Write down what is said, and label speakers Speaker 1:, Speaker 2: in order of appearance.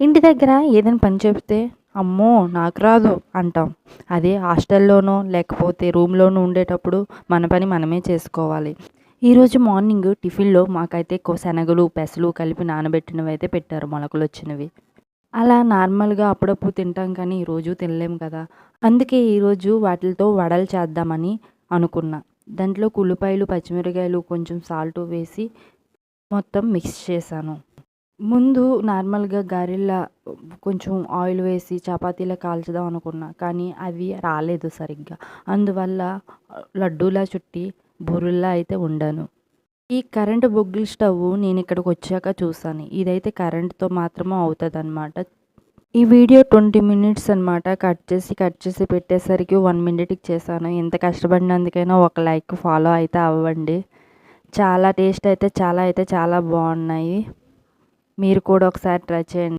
Speaker 1: ఇంటి దగ్గర ఏదైనా పని చెప్తే అమ్మో నాకు రాదు అంటాం. అదే హాస్టల్లోనో లేకపోతే రూమ్లోనో ఉండేటప్పుడు మన పని మనమే చేసుకోవాలి. ఈరోజు మార్నింగ్ టిఫిన్లో మాకైతే శనగలు పెసలు కలిపి నానబెట్టినవి అయితే పెట్టారు, మొలకలు వచ్చినవి. అలా నార్మల్గా అప్పుడప్పుడు తింటాం కానీ ఈరోజు తినలేము కదా. అందుకే ఈరోజు వాటితో వడలు చేద్దామని అనుకున్నా. దాంట్లో ఉల్లిపాయలు పచ్చిమిరకాయలు కొంచెం సాల్ట్ వేసి మొత్తం మిక్స్ చేశాను. ముందు నార్మల్గా గారెల్లా కొంచెం ఆయిల్ వేసి చపాతీలా కాల్చుదాం అనుకున్నా, కానీ అవి రాలేదు సరిగ్గా. అందువల్ల లడ్డూలా చుట్టి బూరెల్లా అయితే వండాను. ఈ కరెంటు బొగ్గుల స్టవ్ నేను ఇక్కడికి వచ్చాక చూసాను. ఇదైతే కరెంటుతో మాత్రమే అవుతుందన్నమాట. ఈ వీడియో 20 మినిట్స్ అనమాట. కట్ చేసి పెట్టేసరికి 1 మినిట్కి చేశాను. ఎంత కష్టపడినందుకైనా ఒక లైక్ ఫాలో అయితే అవ్వండి. చాలా టేస్ట్ అయితే చాలా బాగున్నాయి. మీరు కూడా ఒకసారి ట్రై చేయండి.